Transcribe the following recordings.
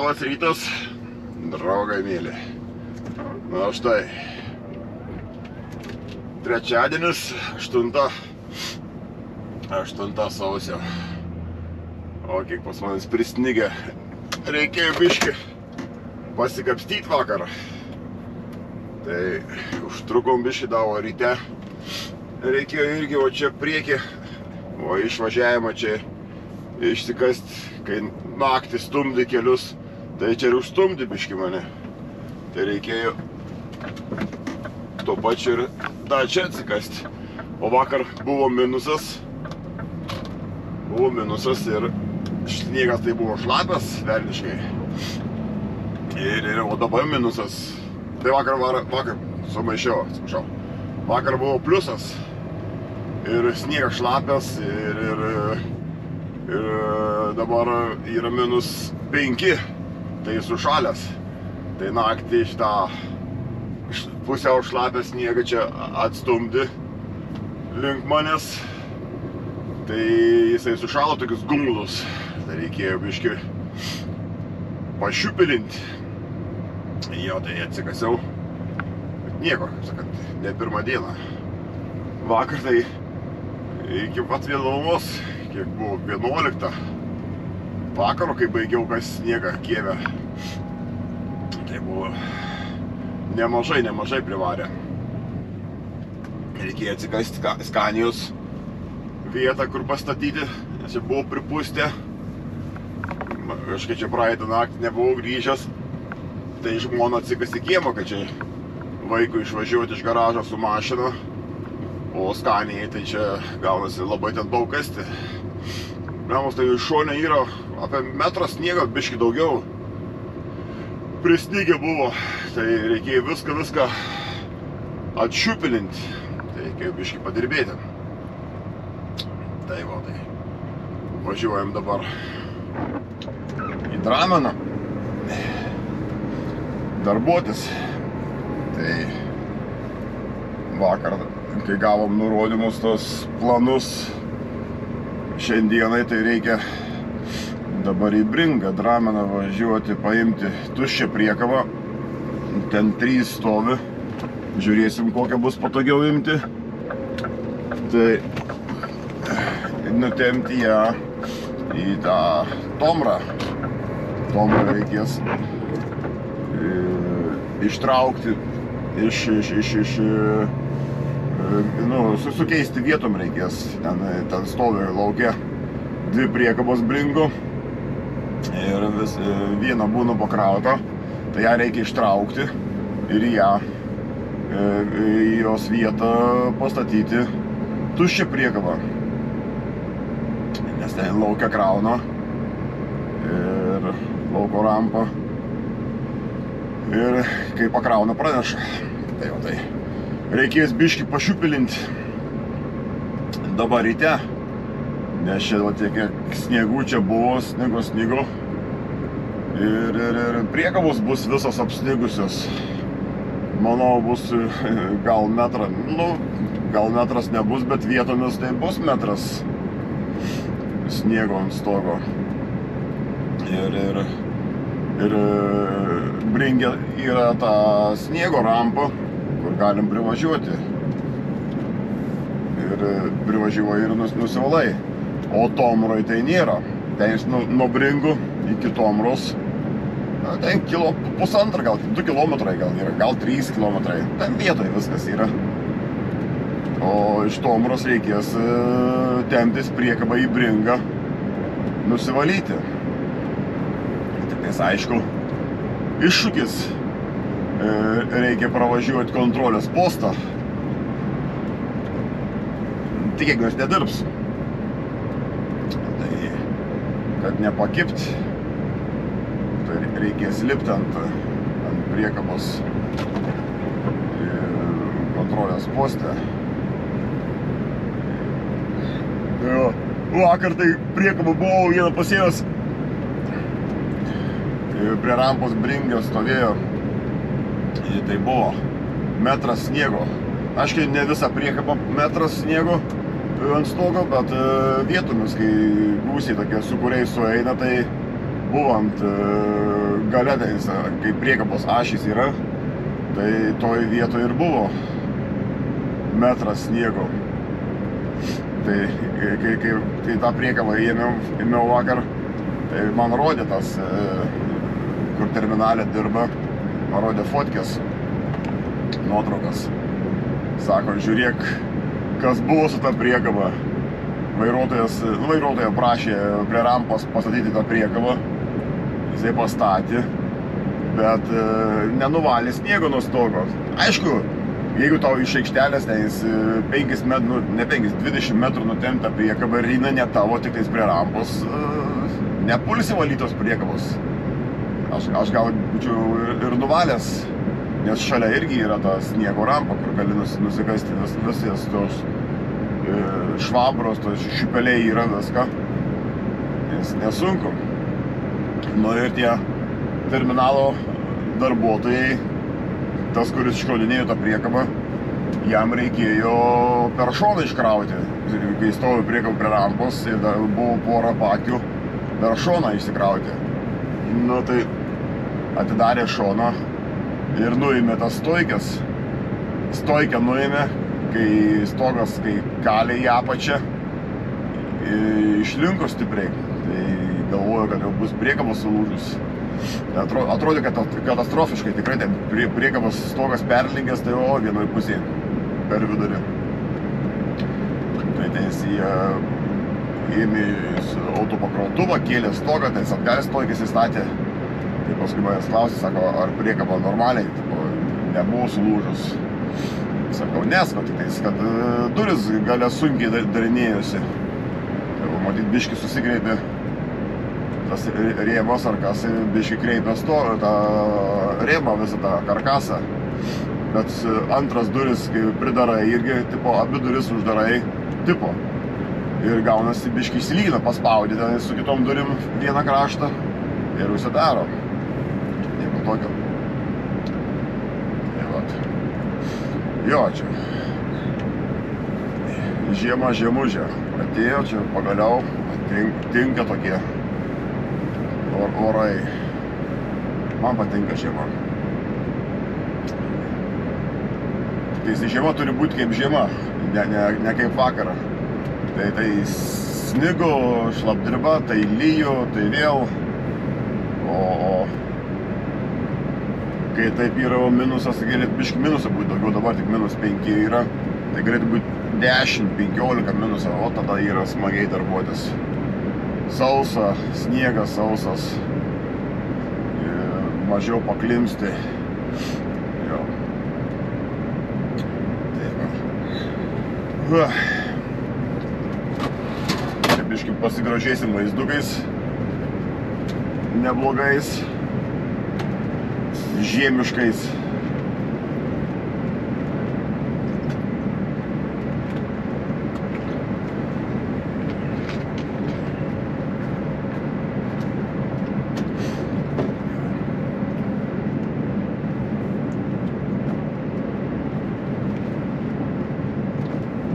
Labas rytas, draugai mėly. Na štai, trečiadienis, 8 sausio. O kiek pas manis prisnigę, reikėjo biškį pasikapstyti vakarą. Tai užtrukom biškį davo ryte. Reikėjo irgi o čia priekį, o išvažiavimą čia išsikasti, kai naktį stumdė kelius, tai čia ir užstumdė biškį mane. Tai reikėjo tuo pačiu ir tą čia atsikasti. O vakar buvo minusas. Ir sniegas tai buvo šlapias velniškai. O dabar minusas. Tai vakar sumaišiau, atsiprašau. Vakar buvo pliusas. Ir sniegas šlapias ir dabar yra -5, tai sušalęs. Tai naktį šitą pusiau šlapę sniegą čia atstumdi link manęs. Tai jisai sušalo tokius gumulus. Tai reikėjo biškį pašiupilinti. Jo, tai atsikasiau. Bet nieko, kaip sakant, ne pirmą dieną. Vakar tai iki pat vėlumos, kiek buvo 11 vakaro, kai baigiau kas sniegą Kijeve. Tai buvo nemažai privarė. Reikėjo atsikasti Skanijos vietą, kur pastatyti, nes čia buvo pripustę. Kažkaip čia praeitą naktį nebuvau grįžęs. Tai žmona atsikasti kiemą, kad čia vaikui išvažiuoti iš garažo su mašina. O Skanijai tai čia gaunasi labai ten daug kasti. Mes tai iš šone yra apie metrą sniego, biškį daugiau. Prisnygė buvo, tai reikėjo viską atšiupilinti. Tai reikėjo biškį padirbėti. Tai va, tai važiuojam dabar į Drameną darbuotis. Tai vakar, kai gavom nurodymus tos planus šiandienai, tai reikia dabar į Bringą, Drameną važiuoti, paimti tuščią priekabą. Ten 3 stovi. Žiūrėsim, kokią bus patogiau imti. Tai nutemti ją į tą Tomrą. Tomrą reikės ištraukti sukeisti vietom reikės. Ten stovi lauke 2 priekabos Bringų. Ir viena būna pakrauta, tai ją reikia ištraukti ir ją į jos vietą pastatyti tuščią priekabą. Nes ten laukia krauna ir lauko rampa. Ir kai pakrauna praneša. Tai jau tai reikės biškį pašiupilinti dabar ryte. Nes čia tiek sniegų čia buvo, snigo. Ir priekabos bus visos apsnigusios. Manau, bus gal metrą. Gal metras nebus, bet vietomis tai bus metras sniego ant stogo. Ir Bringė yra ta sniego rampa, kur galim privažiuoti. Ir privažiuoji ir nusivalai. O Tomroj tai nėra. Ten nuo Bringų iki Tomros. Ten 1,5 gal 2 kilometrai gal yra, gal 3 kilometrai. Ten vietoje viskas yra. O iš Tomros reikės temptis priekabą į Bringą, nusivalyti. Tiktais aišku, iššūkis. Reikia pravažiuoti kontrolės postą. Tikėkimės nedirbs. Tai, kad nepakipt, tai reikės lipti ant priekabos kontrolės poste. Vakar tai priekabą buvau vieną pasiėmęs. Prie rampos Bringio stovėjo. Tai buvo metras sniego. Aiškiai, ne visą priekabą metras sniego ant stogo, bet vietomis, kai gūsiai tokie su kuriais sueina, tai buvo ant gale, kai priekabos ašys yra, tai toj vietoje ir buvo metras sniego. Tai kai tą priekabą ėmiau vakar, tai man rodė tas, kur terminalė dirba, man rodė fotkės, nuotraukas. Sako, žiūrėk, kas buvo su ta priekaba. Vairuotoja prašė prie rampos pastatyti tą priekabą, jisai pastatė, bet nenuvalė sniego nuo stogo. Aišku, jeigu tau iš aikštelės 20 metrų nutempta priekaba ir eina ne tavo, tik tais prie rampos, nepulsi valytos priekabos. Aš gal būčiau ir nuvalęs, nes šalia irgi yra ta sniego rampa, kur gali nusikasti visas tos švabros, tos šiupeliai yra viską, nes nesunku. Nu ir tie terminalo darbuotojai, tas, kuris iškraudinėjo tą priekabą, jam reikėjo per šoną iškrauti. Kai stovi priekabą prie rampos ir buvo porą pakių, per šoną išsikrauti. Nu tai atidarė šoną ir nuėmė tas stoikės. Stoikę nuėmė, kai stogas, kai kalė į apačią, išlinko stipriai. Tai galvoju, kad jau bus priekabos sulūžus. Atrodė, kad katastrofiškai, tikrai priekabos stogas perlinkęs, tai vienoj pusėje per vidurį. Tai jis ėmė autopakrautuvą, kėlė stogą, tai jis atgal stoikės įstatė. Tai paskui manęs klausė, sako, ar priekaba normaliai, nebuvo sulūžus. Sakau, nesako, tik tais, kad duris gale sunkiai darinėjosi. Tai matyt, biškį susikreipė tas rėmas ar kas, biškį kreipė tą rėmą, visą tą karkasą. Bet antras duris, kai pridarai, irgi tipo, abi duris uždarai, tipo. Ir gaunasi biškį išsilygina, paspaudė ten su kitom durim vieną kraštą ir užsidaro. Nieko tokio. Tai vat. Jo, čia. Žiema žiemužė. Atėjo čia pagaliau, tinka tokie orai. Man patinka žiema. Tai žiema turi būti kaip žiema, ne kaip vakarą. Tai snigo, šlapdriba, tai lyjo, tai vėl. O kai taip yra minusas, tai galėtų biškį minusą būti daugiau, dabar tik -5 yra. Tai galėtų būti 10-15 minusą, o tada yra smagiai darbuotis. Sausa, sniegas sausas, mažiau paklimsti. Jo. Tai va. Čia biškį pasigražėsim vaizdukais, neblogais, žiemiškais.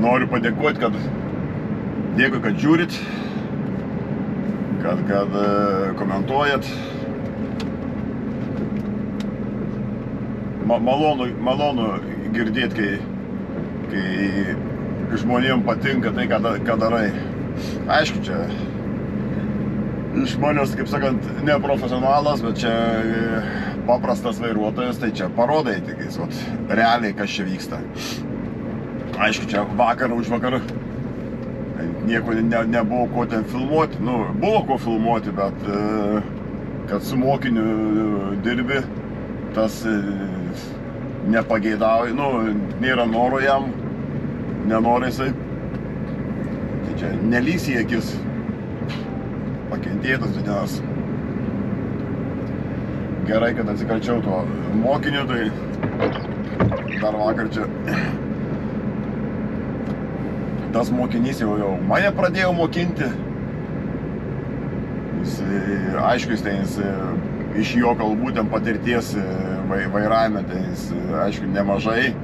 Noriu padėkoti, dėkui, kad žiūrit, kad komentuojat. Malonu girdėti, kai žmonėm patinka tai, ką darai. Aišku, čia iš manęs, kaip sakant, ne profesionalas, bet čia paprastas vairuotojas, tai čia parodai tikais, realiai kas čia vyksta. Aišku, čia vakar, už vakar nieko nebuvo ko ten filmuoti, buvo ko filmuoti, bet kad su mokiniu dirbi, tas nepageidauja, nėra noro jam, nenori jisai, tai čia nelys į akis, pakentėtas dienas. Gerai, kad atsikarčiau to mokiniu, tai dar vakar čia tas mokinys jau mane pradėjo mokinti. Aišku, jis iš jo kalbų ten patirties vairavime, tai jis, aišku, nemažai,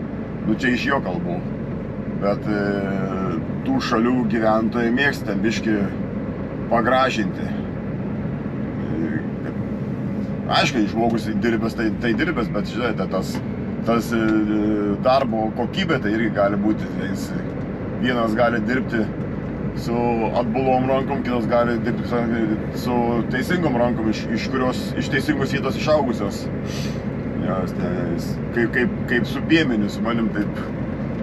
čia iš jo kalbų. Bet tų šalių gyventojai mėgsta biškį pagražinti. Aišku, žmogus dirbęs, tai dirbęs, bet žinai, tas darbo kokybė tai irgi gali būti. Vienas gali dirbti su atbulom rankom, kitas gali dirbti su teisingom rankom, iš teisingos vietos išaugusios. Kaip su piemeniu, su manim taip.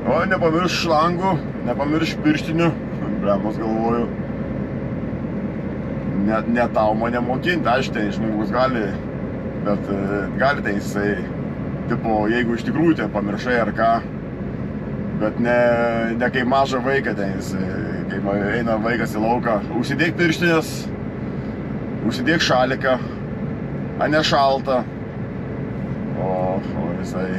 O, nepamirš šlangų, nepamirš pirštinių. Blemas galvoju. Ne tau mane mokinti, aišku, tai žmogus gali, bet gali tai jisai, tipo, jeigu iš tikrųjų tai pamiršai ar ką, bet ne kaip mažą vaiką, tai jisai, kai eina vaikas į lauką, užsidėk pirštinės, užsidėk šaliką, a ne šaltą, o jisai,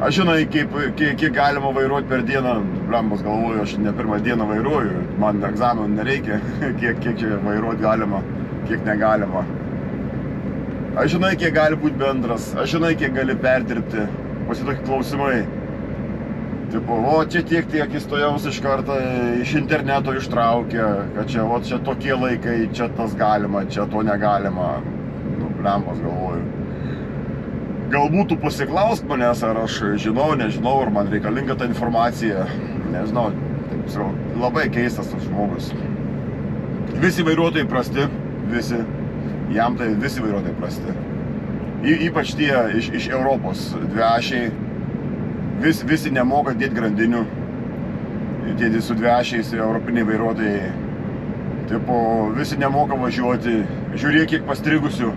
aš žinai, kiek galima vairuoti per dieną, blembas galvoju, aš ne pirmą dieną vairuoju, man egzaminų nereikia, kiek čia vairuoti galima, kiek negalima. Aš žinai, kiek gali būti bendras, aš žinai, kiek gali perdirbti, pasitokie klausimai. Tipo, o čia tiek įstojaus iš karto iš interneto ištraukė, kad čia tokie laikai, čia tas galima, čia to negalima. Nu, blembas galvoju. Galbūt tu pasiklausk manęs, ar aš žinau, nežinau, ar man reikalinga ta informacija. Nežinau, taip, labai keistas tas žmogus. Visi vairuotojai prasti, visi. Jam tai visi vairuotojai prasti. Ypač tie iš Europos dviašiai. Visi nemoka dėti grandinių. Tie su dviašiais europiniai vairuotojai. Tipo, visi nemoka važiuoti. Žiūrėk, kiek pastrigusių.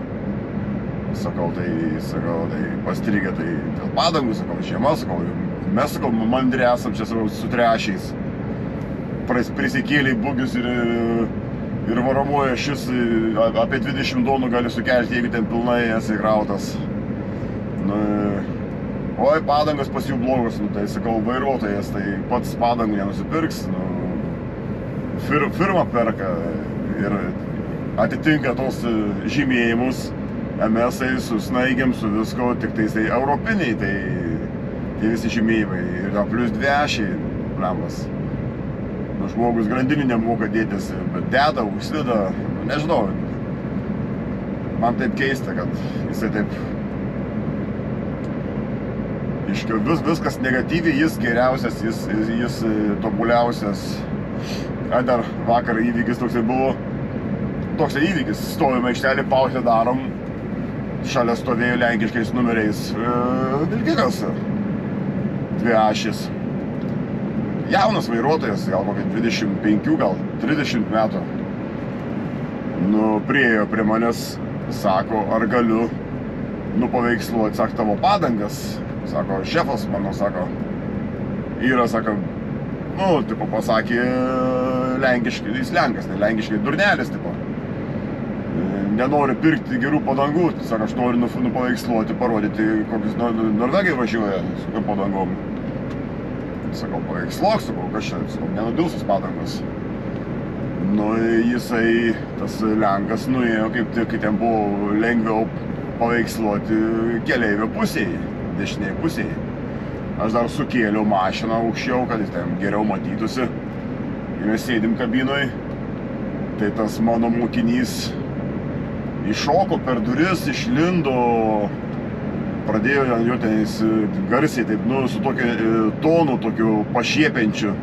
Sakau, tai pastrigę, tai dėl padangų, sakau, žiema, sakau, mes, sakau, mandri esam čia su trešiais. Prisikėlė į bugius ir varomoja šis apie 20 tonų gali sukelti, jeigu ten pilnai esi įkrautas. Nu, oi, padangos pas jų blogos, nu, tai sakau, vairuotojas, tai pats padangų nenusipirks, nu, firma perka ir atitinka tos žymėjimus. MS-ai su snaigiam, su visko, tik tai europiniai, tai visi žymėjimai. Ir plus dviašiai, blembas. Nu, žmogus grandinių nemoka dėtis, bet deda, užsideda, nu, nežinau. Man taip keista, kad jisai taip... Viskas negatyviai, jis geriausias, jis tobuliausias. Dar vakar įvykis toksai buvo. Toksai įvykis, stovime aikštelį, pauzę darom. Šalia stovėjo lenkiškais numeriais vilkikas, dviašis. Jaunas vairuotojas, gal kokį 25, gal 30 metų. Nu, priėjo prie manęs, sako, ar galiu paveiksluoti, sako, tavo padangas. Sako, šefas mano, sako, yra, sako, nu, tipo, pasakė lenkiškai, jis lenkas, ne lenkiškai, durnelis, tipo. Nenori pirkti gerų padangų, sako, aš noriu nupaveiksluoti, parodyti, kokius norvegai važiuoja su kokiam padangom. Sakau, paveiksluok, sakau, kas čia, sakau, nenudilsus padangos. Nu, jisai, tas lenkas, nuėjo, kaip ten buvo lengviau paveiksluoti keleivio pusėje, dešinėje pusėje. Aš dar sukėliau mašiną aukščiau, kad jis ten geriau matytųsi. Ir mes sėdim kabinoj, tai tas mano mokinys iššoko per duris, išlindo, pradėjo jo ten garsiai, taip, nu, su tokiu tonu, tokiu pašiepiančiu.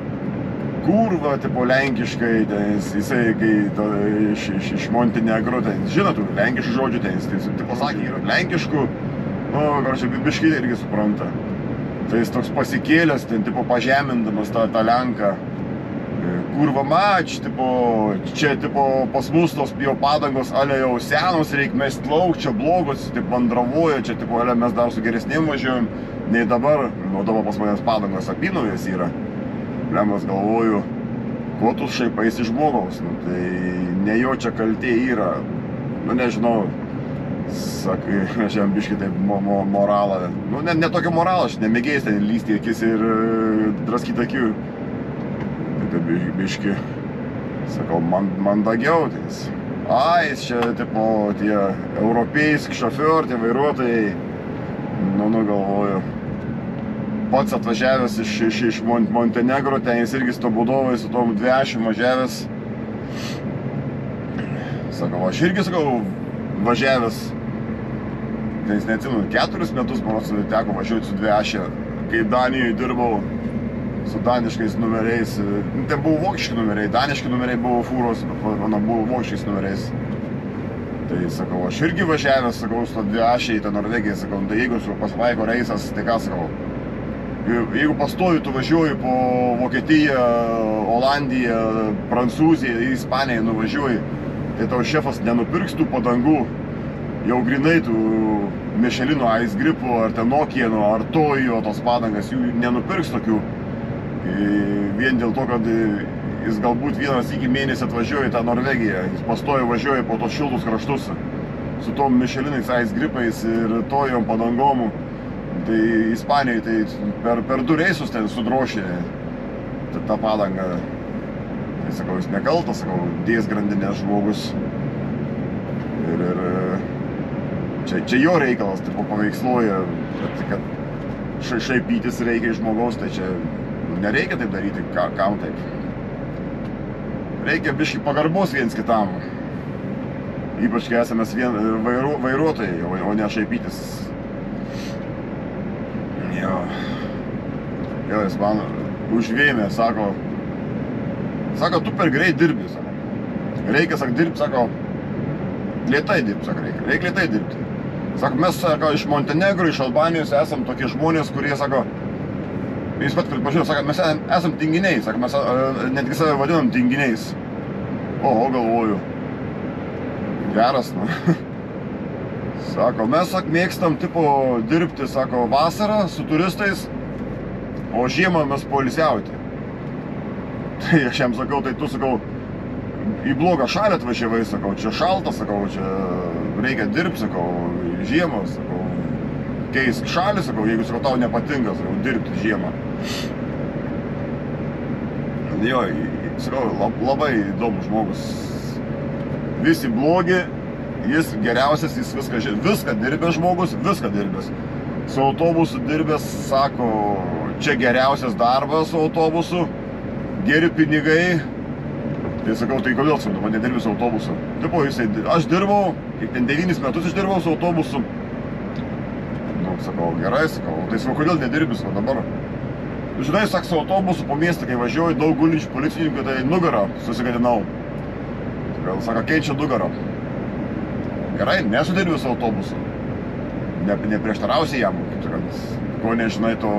Kurva, tipo, lenkiškai, ten, jisai, kai iš Montenegro, ten, žinot, lenkiškų žodžių, ten, jis pasakė, yra lenkiškų, nu, karočią, biškai irgi supranta. Tai jis toks pasikėlęs, ten, tipo, pažemindamas tą lenką. Kurva mač, tipo, čia, tipo, pas mus tos jo padangos, ale jau senos, reik mest lauk, čia blogos, tipo, mandravoja, čia, tipo, ale mes dar su geresnėm važiuojam, nei dabar, nu, dabar pas manęs padangos apynaujės yra. Blemas galvoju, ko tu šaipais iš žmogaus, nu, tai ne jo čia kaltė yra, nu, nežinau, sakai, aš jam biškai taip moralą, nu, ne tokio moralą, aš nemėgėjęs ten lysti akis ir draskyti akių. Tai biški, sakau, mandagiau, tai jis. Jis čia, tipo, tie europėjai, šofior, tie vairuotojai, nu, galvoju. Pats atvažiavęs iš Montenegro, ten jis irgi su to būdovai, su tom dviašim važiavęs. Sakau, aš irgi, sakau, važiavęs tai jis neatsimenu, 4 metus, man teko važiuoti su dviašė, kai Danijoje dirbau su daniškais numeriais. Ten buvo vokiški numeriai, daniški numeriai buvo fūros, mano buvo vokiškais numeriais. Tai sakau, aš irgi važiavęs, sakau, su dviašė į tą Norvegiją, sakau, tai jeigu pasilaiko reisas, tai ką sakau, jeigu pastovi tu važiuoji po Vokietiją, Olandiją, Prancūziją, Ispaniją nuvažiuoji, tai tau šefas nenupirks tų padangų, jau grinai tų Michelino Ice Gripų, ar ten Nokiano, ar Toyo tos padangas, jų nenupirks tokių. Vien dėl to, kad jis galbūt vienas iki mėnesį atvažiuoja į tą Norvegiją, jis pastoja važiuoja po tos šiltus kraštus su tom Michelinais Ice Gripais ir Toyom padangom. Tai Ispanijoje tai per 2 reisus ten sudrošė tą padangą. Tai sakau, jis nekaltas, sakau, dės grandinės žmogus. Ir čia jo reikalas, taip paveiksluoja, kad šaipytis reikia iš žmogaus, tai čia nereikia taip daryti, kam taip. Reikia biškį pagarbos viens kitam. Ypač kai esame vairuotojai, o ne šaipytis. Jo, jis man užvėmė, sako, tu per greit dirbi, sako. Reikia, sako, dirbti, sako, lėtai dirbti, sako, reikia lėtai dirbti. Sako, mes, sako, iš Montenegro, iš Albanijos esam tokie žmonės, kurie, sako, jis pat pripažino, sako, mes esam tinginiai, sako, mes netgi save vadinam tinginiais. Oho, galvoju, geras, nu. Sako, mes, sako, mėgstam, tipo, dirbti, sako, vasarą su turistais, o žiemą mes poilsiauti. Tai aš jam sakau, tai tu, sakau, į blogą šalį atvažiavai, sakau, čia šalta, sakau, čia reikia dirbti, sakau, žiemą, sakau, keisk šalį, sakau, jeigu, sakau, tau nepatinka, sakau, dirbti žiemą. Jo, sakau, labai įdomus žmogus. Visi blogi, jis geriausias, jis viską dirbęs žmogus, viską dirbęs. Su autobusu dirbęs, sako, čia geriausias darbas su autobusu, geri pinigai. Tai sakau, tai kodėl, sakau, man nedirbi su autobusu. Tipo, aš dirbau, kiek ten 9 metus išdirbau su autobusu. Nu, sakau, gerai, sakau, tai sakau, kodėl nedirbi, sakau, dabar. Žinai, sakau, su autobusu po miestą, kai važiuoju, daug gulinčių policininkų, tai nugarą susigadinau. Sako, keičia nugarą. Gerai, nesudirbi su autobusu. Neprieštarausi jam, kaip sakant, ko nežinai, to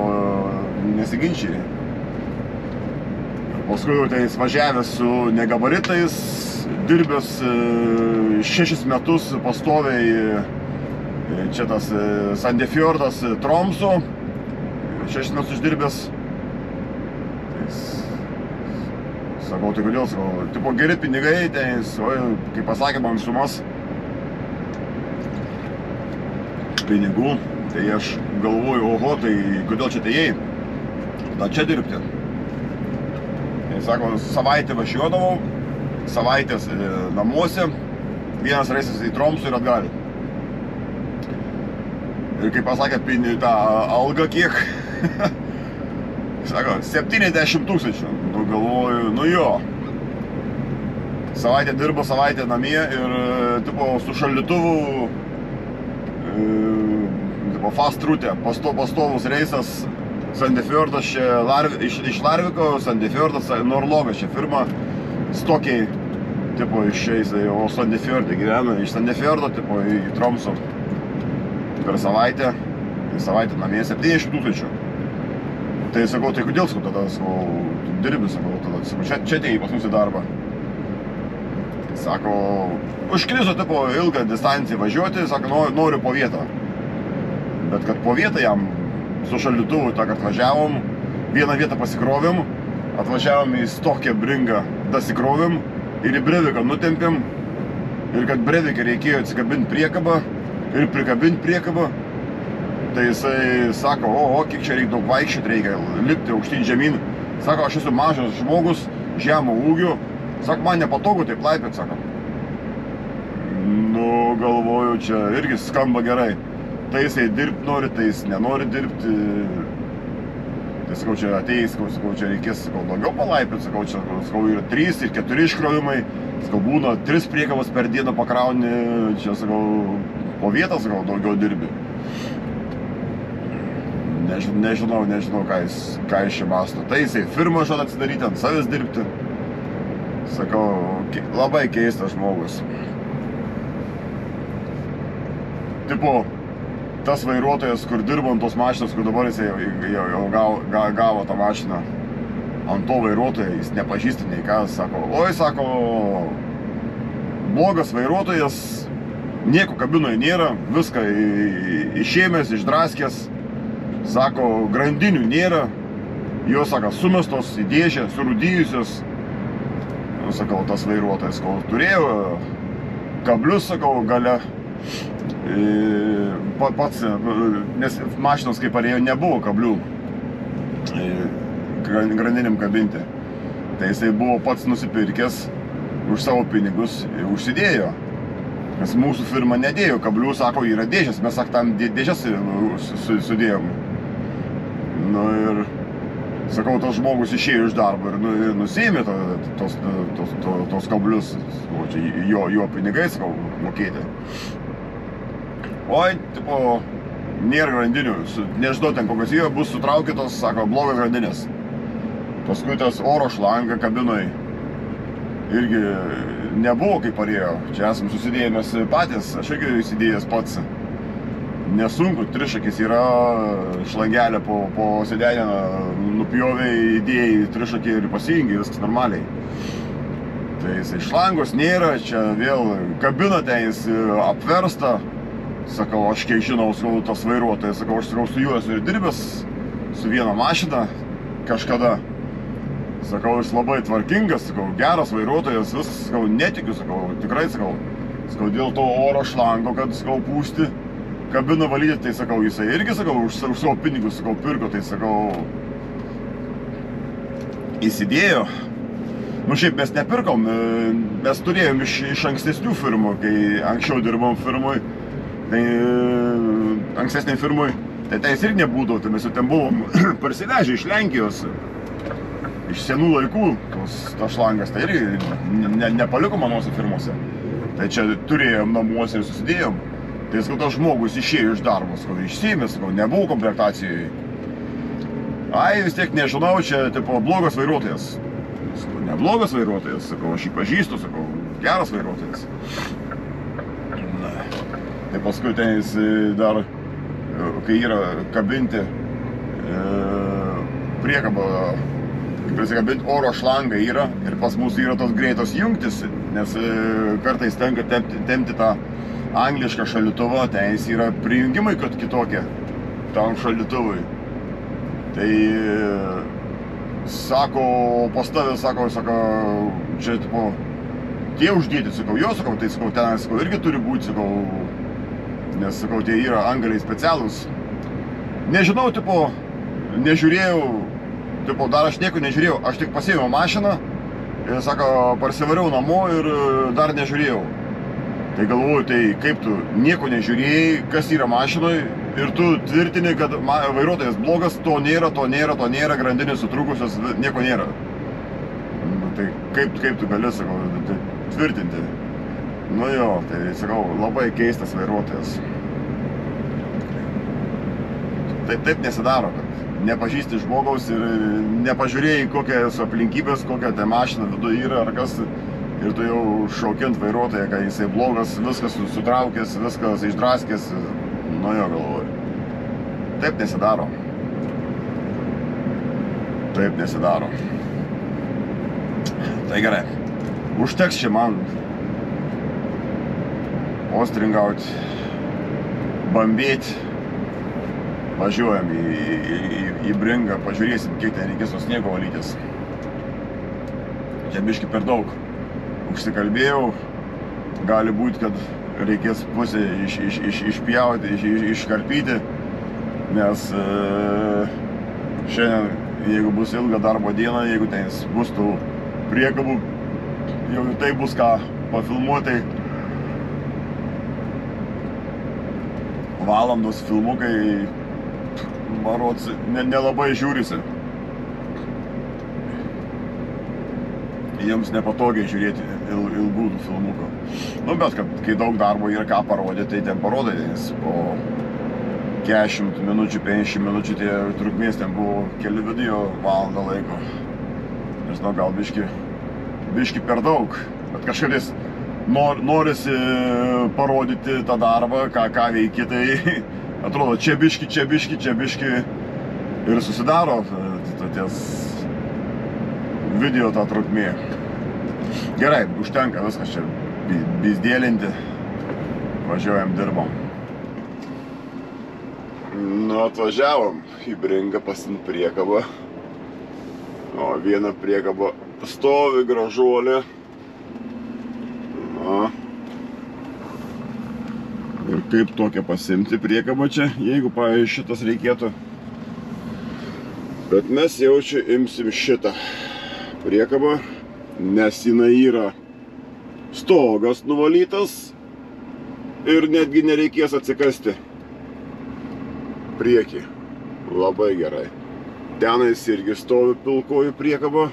nesiginčiai. Paskui tai jis važiavęs su negabaritais, dirbęs 6 metus pastoviai, čia tas Sandefjordas Tromso, 6 metus išdirbęs. Sakau, tai kodėl, sakau, tipo geri pinigai, tai kaip pasakė man sumas pinigų, tai aš galvoju, oho, tai kodėl čia atėjai, tada čia dirbti. Sako, savaitę važiuodavau, savaitės namuose, vienas reisas į Tromsų ir atgal. Ir kaip pasakė, tą algą kiek, sako, 70 000. Nu, galvoju, nu jo. Savaitę dirbo, savaitę namie ir tipo su šaldytuvu, tipo fast route, pastovus reisas. Sandefjordas čia, iš Larviko, Sandefjordas, Norlogas čia firma, Stokiai, tipo, išeis, o Sandefjorde gyvena, iš Sandefjordo, tipo, į Tromsų. Per savaitę namie 70 000. Tai sakau, tai kodėl, sakau, tada, sakau, dirbi, sakau, tada, sakau, čia atėjai pas mus į darbą. Tai sako, užkriso, tipo, ilgą distanciją važiuoti, sako, noriu po vietą. Bet kad po vietą jam su šaldytuvu tą kartą važiavom, vieną vietą pasikrovėm, atvažiavom į Stokę Bringą, dasikrovėm ir į Breiviką nutempėm. Ir kad Breivike reikėjo atsikabinti priekabą ir prikabinti priekabą, tai jisai sako, o, kiek čia reikia daug vaikščioti, reikia lipti aukštyn žemyn. Sako, aš esu mažas žmogus, žemo ūgių, sako, man nepatogu taip laipėt, sako. Nu, galvoju, čia irgi skamba gerai. Tai jisai dirbti nori, tai jis nenori dirbti. Tai sakau, čia ateis, sakau, čia reikės, sakau, daugiau palaipėti, sakau, čia, sakau, yra 3 ir 4 iškrovimai, sakau, būna 3 priekabas per dieną pakrauni, čia, sakau, po vietas gal daugiau dirbi. Nežinau, ką jis čia mąsto. Tai jisai firmą žada atsidaryti, ant savęs dirbti. Sakau, labai keistas žmogus. Tipo, tas vairuotojas, kur dirbo ant tos mašinos, kur dabar jisai jau gavo tą mašiną, ant to vairuotojo jis nepažįsta nei ką, sako, oi, sako, blogas vairuotojas, nieko kabinoje nėra, viską išėmęs, išdraskęs, sako, grandinių nėra, jos, sako, sumestos į dėžę, surūdijusios, sakau, tas vairuotojas, kol turėjo kablius, sakau, gale, pats, nes mašinos kaip parėjo nebuvo kablių grandinėm kabinti. Tai jisai buvo pats nusipirkęs už savo pinigus, užsidėjo. Nes mūsų firma nedėjo kablių, sako, yra dėžės, mes tam dėžės sudėjom. Nu ir, sakau, tas žmogus išėjo iš darbo ir nusiėmė tos kablius, čia jo pinigai, sakau, mokėti. Oi, tipo, nėra grandinių, nežinau ten kokios yra, bus sutraukytos, sako, blogas grandinės. Paskui tas oro šlanga kabinoj irgi nebuvo kaip parėjo. Čia esam susidėjęs patys, aš irgi įsidėjęs pats. Nesunku, trišakis yra, šlangelę po sėdenę nupjovė, įdėjai trišakį ir pasijungi, viskas normaliai. Tai jisai šlangos nėra, čia vėl kabina ten jis apversta. Sakau, aš kiek žinau, sakau, tas vairuotojas, sakau, aš su juo esu ir dirbęs su viena mašina kažkada. Sakau, jis labai tvarkingas, sakau, geras vairuotojas, viskas, sakau, netikiu, sakau, tikrai, sakau, dėl to oro šlango, kad, sakau, pūsti kabiną valyti, tai, sakau, jisai irgi, sakau, už savo pinigus, sakau, pirko, tai, sakau, įsidėjo. Nu, šiaip mes nepirkom, mes turėjom iš ankstesnių firmų, kai anksčiau dirbom firmoj. Tai ankstesniai firmui, tai ten irgi nebūdavo, tai mes jau ten buvom parsivežę iš Lenkijos, iš senų laikų, tas šlangas, tai irgi nepaliko manuose firmose. Tai čia turėjom namuose ir susidėjom. Tai sakau, tas žmogus išėjo iš darbo, sakau, išsiėmė, sakau, nebuvo komplektacijoje. Ai, vis tiek nežinau, čia, tipo, blogas vairuotojas. Sakau, neblogas vairuotojas, sakau, aš jį pažįstu, sakau, geras vairuotojas. Tai paskui ten jis dar, kai yra kabinti priekabą, kaip prisikabinti oro šlangą yra ir pas mus yra tos greitos jungtis, nes kartais tenka tempti tą anglišką šaldytuvą, ten jis yra prijungimai kitokie tam šaldytuvui. Tai sako, pas tavę, sako, čia, tipo, tie uždėti, sakau, jo, sakau, tai, sakau, ten, sakau, irgi turi būti, sakau, nes, sakau, tie yra angaliai specialūs. Nežinau, tipo, nežiūrėjau, tipo, dar aš nieko nežiūrėjau, aš tik pasiėmiau mašiną ir, sako, parsivariau namo ir dar nežiūrėjau. Tai galvoju, tai kaip tu nieko nežiūrėjai, kas yra mašinoj ir tu tvirtini, kad vairuotojas blogas, to nėra, grandinės sutrukusios, nieko nėra. Tai kaip tu gali, sakau, tvirtinti? Nu jo, tai, sakau, labai keistas vairuotojas. Taip nesidaro, kad nepažįsti žmogaus ir nepažiūrėjai kokias aplinkybės, kokia ta mašina viduje yra ar kas. Ir tu jau šaukint vairuotoją, kad jisai blogas, viskas sutraukęs, viskas išdraskęs. Nu jo, galvoju. Taip nesidaro. Taip nesidaro. Tai gerai. Užteks čia man ostringauti, bambėti. Važiuojam į Bringą, pažiūrėsim, kiek ten reikės to sniego valytis. Čia biški per daug. Užsikalbėjau, gali būti, kad reikės pusę išpjauti, iškarpyti, nes šiandien, jeigu bus ilga darbo diena, jeigu ten bus tų priekabų, jau tai bus ką pafilmuoti. Valandos filmukai, marods, nelabai žiūrisi. jiems nepatogiai žiūrėti ilgų filmukų. Nu, bet kad kai daug darbo yra ką parodyti, tai ten parodai, nes po 40 minučių, 50 minučių tie trukmės ten buvo keli video valandą laiko. Nežinau, gal biški per daug, bet kažkadės norisi parodyti tą darbą, ką veiki, tai atrodo čia biški ir susidaro ties video tą trukmė. Gerai, užtenka viskas čia bizdėlinti, važiuojam, dirbam. Nu, atvažiavom į Bringą pasimt priekabą. O viena priekaba stovi gražuolė. Na. Ir kaip tokią pasimti priekabą čia, jeigu, pavyzdžiui, šitas reikėtų. Bet mes jau čia imsim šitą priekabą, nes jinai yra stogas nuvalytas ir netgi nereikės atsikasti priekį. Labai gerai. Tenais irgi stovi pilkoji priekaba.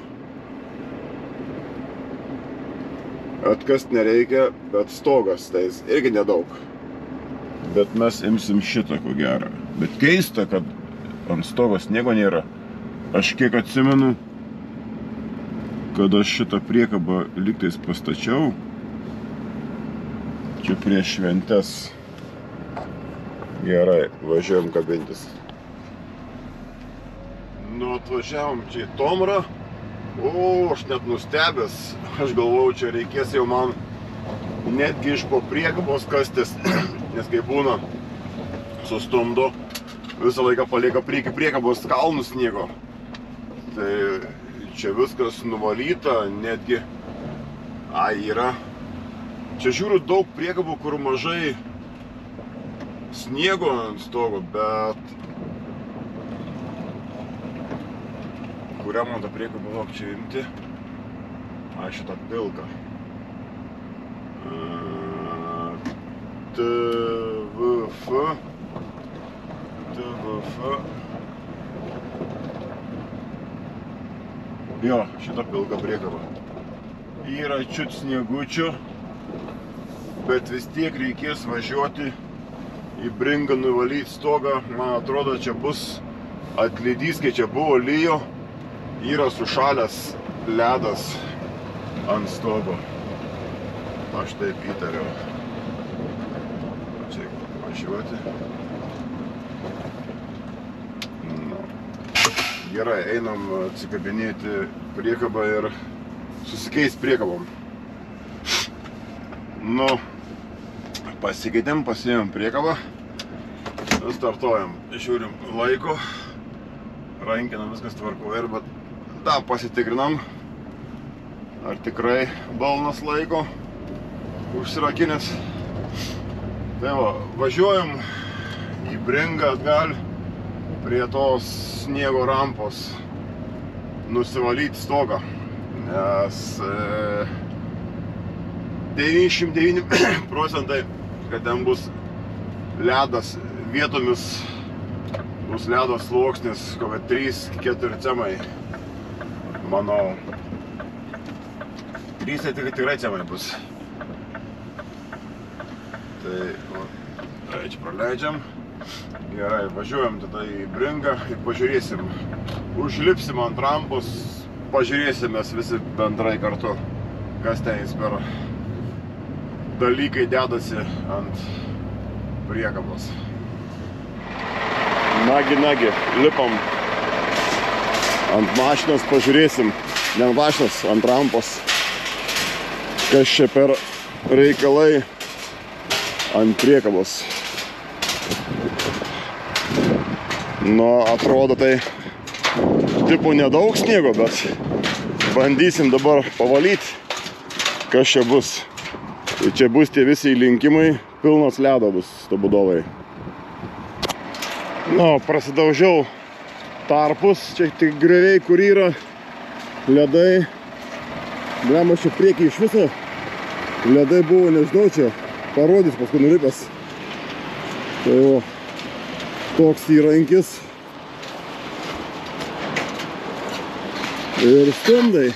Atkast nereikia, bet stogas tais irgi nedaug. Bet mes imsim šitą, ko gero. Bet keista, kad ant stogos nieko nėra. Aš kiek atsimenu, kad aš šitą priekabą lygtais pastačiau čia prieš šventes. Gerai, važiuojam kabintis. Nu, atvažiavom čia į Tomrą. O, aš net nustebęs. Aš galvojau, čia reikės jau man netgi iš po priekabos kastis. Nes kai būna sustumdo, visą laiką palieka priekabos kalnus sniego. Tai čia viskas nuvalyta, netgi yra. Čia žiūriu daug priekabų, kur mažai sniego ant stogo, bet kurią man tą priekabą lauk čia imti? Šitą pilką. TVF. Jo, šitą pilką priekabą. Yra čiut sniegučių, bet vis tiek reikės važiuoti į Bringą nuvalyti stogą. Man atrodo, čia bus atlydys, kai čia buvo lijo, yra sušalęs ledas ant stogo. Aš taip įtariau. Čia važiuoti. Nu. Gerai, einam atsikabinėti priekabą ir susikeist priekabom. Nu, pasikeitėm, pasiėmėm priekabą. Startuojam, žiūrim laiko. Rankinam, viskas tvarkoja, bet dar pasitikrinam, ar tikrai balnas laiko užsirakinęs. Tai va, važiuojam į Bringą atgal prie tos sniego rampos nusivalyti stogą, nes 99%, kad ten bus ledas, vietomis bus ledo sluoksnis, kokia 3-4 cemai, manau. 3 tai tikrai cemai bus. Tai čia praleidžiam. Gerai, važiuojam tada į Bringą ir pažiūrėsim. Užlipsim ant rampos, pažiūrėsim mes visi bendrai kartu, kas ten per dalykai dedasi ant priekabos. Nagi, lipam ant mašinos, pažiūrėsim, ne ant mašinos, ant rampos, kas čia per reikalai ant priekabos. Nu, atrodo tai tipo nedaug sniego, bet bandysim dabar pavalyti, kas čia bus. Tai čia bus tie visi įlinkimai, pilnos ledo bus stobudovai. Nu, prasidaužiau tarpus, čia tik grioviai, kur yra ledai. Blema, čia priekį iš viso ledai buvo, nežinau, čia parodys paskui nulipęs. Tai va, toks įrankis. Ir stundai.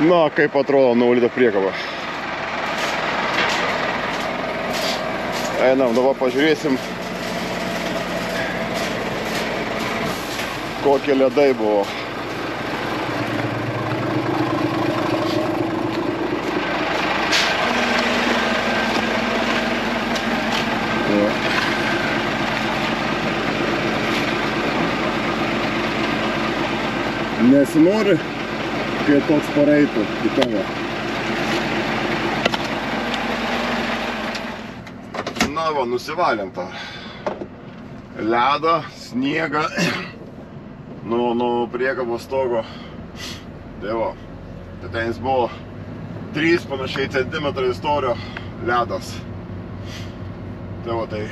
Na, kaip atrodo nuvalyta priekaba. Einam, dabar pažiūrėsim, kokie ledai buvo. Nesinori, kai toks pareitų į tave. Na va, nusivalėm tą ledą, sniegą nuo priekabos stogo. Tai va, tai ten jis buvo 3 panašiai centimetrai storio ledas. Tai va, tai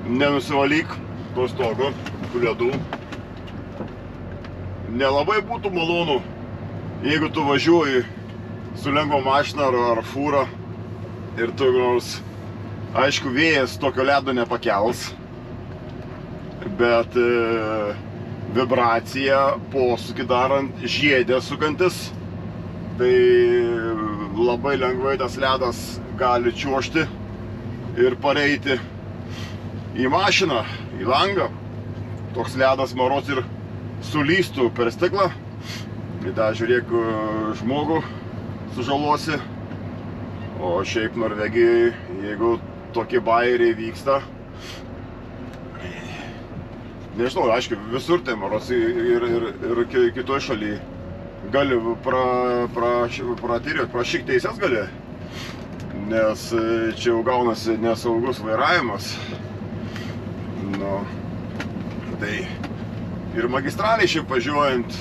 nenusivalyk to stogo, tų ledų. Nelabai būtų malonu, jeigu tu važiuoji su lengva mašina ar fūra ir tu nors, aišku, vėjas tokio ledo nepakels, bet vibracija posūkį darant, žiedė sukantis, tai labai lengvai tas ledas gali čiuožti ir pareiti į mašiną, į langą. Toks ledas maros ir sulystų per stiklą, į tą žiūrėk žmogų sužalosi, o šiaip Norvegijai, jeigu tokie bairiai vyksta, nežinau, aišku, visur tai maros ir kitoj šalyje gali prašyk teises gali, nes čia jau gaunasi nesaugus vairavimas. Nu, tai ir magistraliai šiaip važiuojant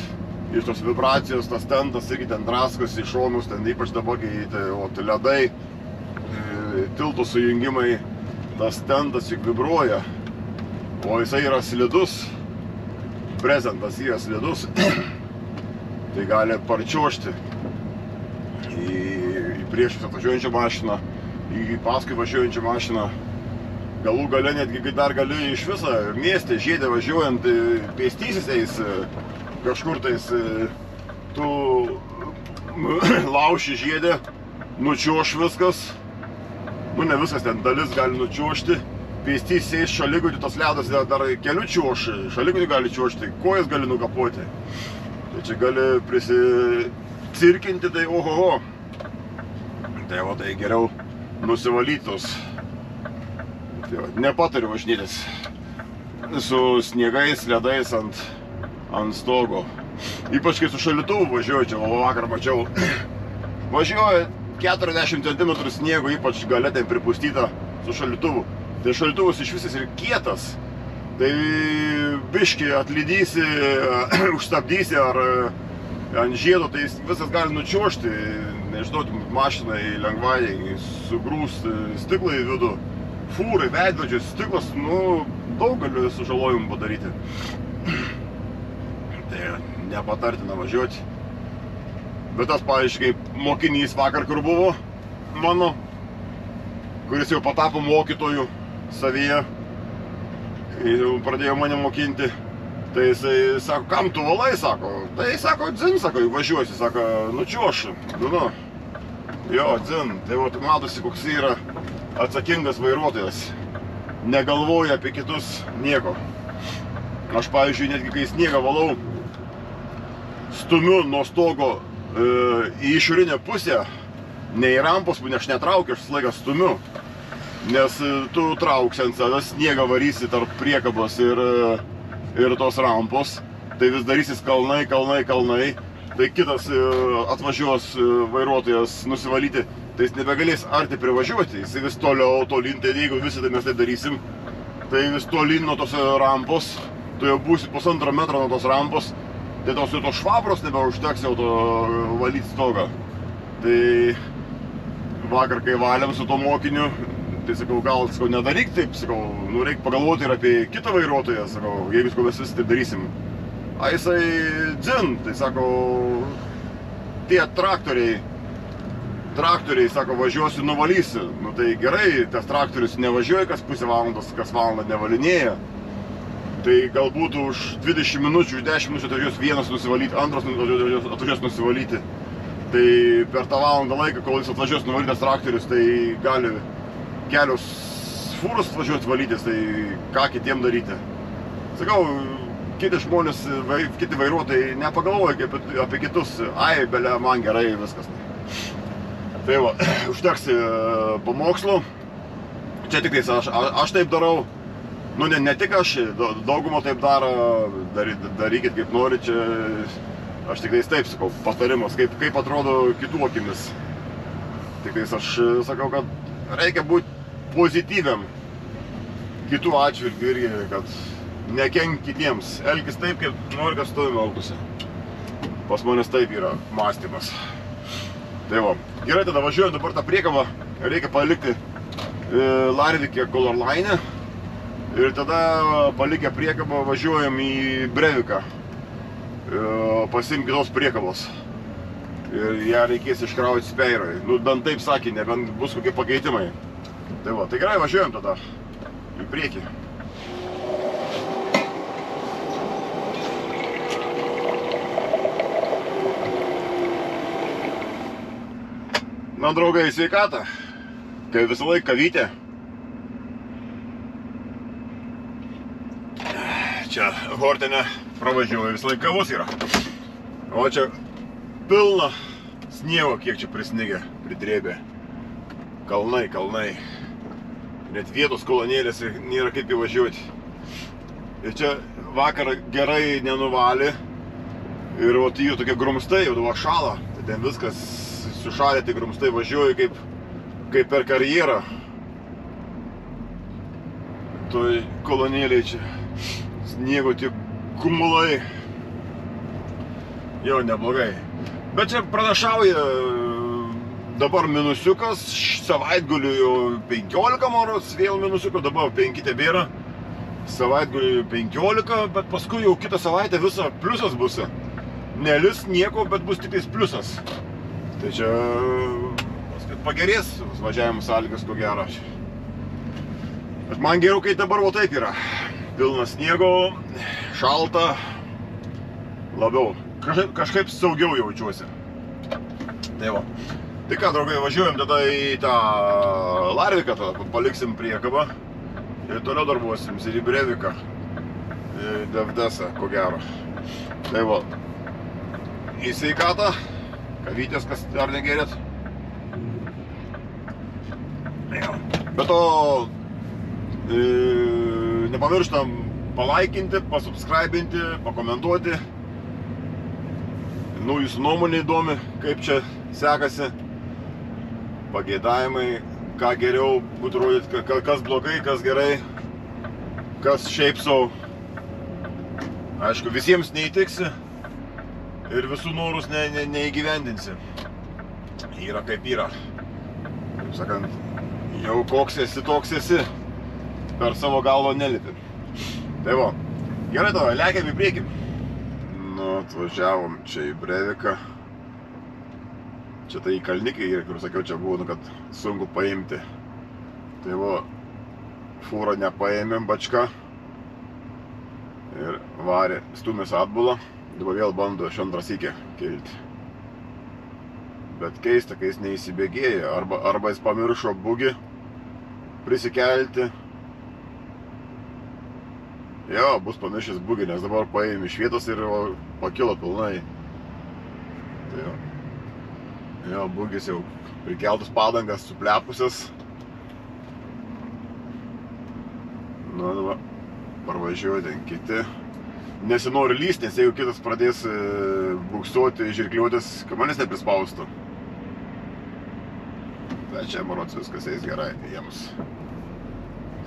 iš tos vibracijos, tas tentas irgi ten draskosi į šonus, ten ypač dabar, kai ledai, tiltų sujungimai, tas tentas juk vibruoja, o jisai yra slidus, prezentas yra slidus, tai gali parčiuošti į priešus atvažiuojančią mašiną, į paskui važiuojančią mašiną. Galų gale netgi dar gali iš viso mieste žiedė važiuojant, pėstysis eis kažkur tais, tu lauši žiedę, nučiuoš viskas, nu ne viskas, ten dalis gali nučiuošti, pėstysis eis šaligutį, tas ledas dar keliu čiuoš, šaligutį gali čiuošti, kojas gali nukapoti. Tai čia gali prisicirkinti, tai ohoho. Tai va, tai geriau nusivalytos. Nepatariu važinėtis su sniegais, ledais ant stogo. Ypač kai su šaldytuvu važiuoju, čia vakar mačiau. Važiuoju 40 cm sniego, ypač gale ten pripustyta su šaldytuvu. Tai šaldytuvas iš visas ir kietas. Tai biškį atlydysi, užstabdysi ar ant žiedo, tai visas gali nučiuošti. Nežinau, mašinai lengvai sugrūs stiklą į vidų. Fūrai, veidrodžiai, stiklas, nu, daug galiu sužalojimų padaryti. Tai nepatartina važiuoti. Bet tas, pavyzdžiui, kaip mokinys vakar, kur buvo mano, kuris jau patapo mokytoju savyje, pradėjo mane mokinti, tai jisai sako, kam tu valai, sako, tai sako, dzin, sako, važiuosi, sako, nučiuoš, nu, jo, dzin, tai va, matosi, koks yra atsakingas vairuotojas, negalvoja apie kitus nieko. Aš, pavyzdžiui, netgi kai sniegą valau, stumiu nuo stogo į išorinę pusę, ne į rampos, aš netraukiu, aš visą laiką stumiu, nes tu trauksi ant savęs, sniegą varysi tarp priekabos ir tos rampos, tai vis darysis kalnai, tai kitas atvažiuos vairuotojas nusivalyti, tai jis nebegalės arti privažiuoti, jis vis toliau, tolyn, tai jeigu visą tai mes taip darysim, tai vis tolyn nuo tos rampos, tu jau būsi 1,5 metro nuo tos rampos, tai tos švabros nebeužteks jau to valyti stogą. Tai vakar, kai valėm su to mokiniu, tai sakau, gal, sakau, nedaryk taip, sakau, nu reikia pagalvoti ir apie kitą vairuotoją, sakau, jeigu mes visi taip darysim. A jisai dzin, tai sako, tie traktoriai, sako, važiuosiu, nuvalysiu. Nu tai gerai, tas traktorius nevažiuoja kas pusę valandos, kas valandą nevalinėja. Tai galbūt už 20 minučių, už 10 minučių atvažiuos vienas nusivalyti, antras atvažiuos nusivalyti. Tai per tą valandą laiką, kol jis atvažiuos nuvalytas traktorius, tai gali kelios fūros atvažiuoti valytis, tai ką kitiem daryti. Sakau, kiti žmonės, kiti vairuotojai nepagalvoja apie kitus. Ai, belia, man gerai, viskas. Tai va, užteks pamokslo. Čia tik tais aš taip darau. Nu, ne tik aš, dauguma taip daro, darykit kaip nori, čia aš tik tais taip sakau, patarimas, kaip atrodo kitų akimis. Tik tais aš sakau, kad reikia būti pozityviam kitų atžvilgių irgi, kad nekenk kitiems, elkis taip, kaip nori, kad su tavimi elgtųsi. Pas manęs taip yra mąstymas. Tai va, gerai, tada važiuojant dabar tą priekabą, reikia palikti Larvike Color Line. Ir tada palikę priekabą važiuojam į Breiviką, pasiimti kitos priekabos. Ir ją reikės iškrauti speirai. Nu, bent taip sakė, nebent bus kokie pakeitimai. Tai va, tai gerai, važiuojam tada į priekį. Na, draugai, sveikatą. Kaip visą laiką kavytė. Čia Hortene pravažiuoja, visą laiką kavos yra. O čia pilna sniego, kiek čia prisnigė, pridrėbė. Kalnai. Net vietos kolonėlėse nėra kaip įvažiuoti. Ir čia vakarą gerai nenuvalė. Ir o tai jau tokie grumstai, jau dabar šala. Tai ten viskas sušalė, tai grumstai važiuoja kaip per karjerą. Toj kolonėlėj čia. Sniego tie kumulai. Jo, neblogai. Bet čia pranašauja dabar minusiukas, savaitgaliu jau 15 moros, vėl minusiukas, dabar 5 tebėra. Savaitgaliu 15, bet paskui jau kitą savaitę visą pliusas bus. Nelis nieko, bet bus tik tais pliusas. Tai čia pagerės važiavimo sąlygas, ko gero. Bet man geriau, kai dabar va taip yra. Pilna sniego, šalta, labiau. Kažkaip saugiau jaučiuosi. Tai va. Tai ką, draugai, važiuojam tada į tą Larviką, tada paliksim priekabą. Ir toliau darbuosim ir į Breiviką. Į Devdesą, ko gero. Tai va. Į sveikatą. Kavytės, kas dar negerėt. Be to, nepamirštam palaikinti, pasubscribinti, pakomentuoti. Nu, jūsų nuomonė įdomi, kaip čia sekasi. Pageidavimai, ką geriau būtų rodyti, kas blogai, kas gerai, kas šiaip sau. Aišku, visiems neįtiksi ir visų norus neįgyvendinsi. Yra kaip yra. Kaip sakant, jau koks esi, toks esi. Per savo galvą nelipi. Tai va, gerai tada, lekiam į priekį. Nu, atvažiavom čia į Breiviką. Čia tai į Kalnikai, kur sakiau, čia buvo, kad sunku paimti. Tai va, fūrą nepaėmėm bačką. Ir varė, stumės atbulą. Dabar vėl bando iš antrą sykį kilti. Bet keista, kai jis neįsibėgėja. Arba jis pamiršo bugį prisikelti. Jo, bus pamiršęs bugį, nes dabar paėmė iš vietos ir pakilo pilnai. Tai jo. Jo, bugis jau prikeltus padangas, suplepusias. Nu, dabar parvažiuoja ten kiti. Nesinori lyst, nes jeigu kitas pradės buksuoti, žirkliuotis, kad manęs neprispaustų. Tai čia, marods, viskas eis gerai jiems.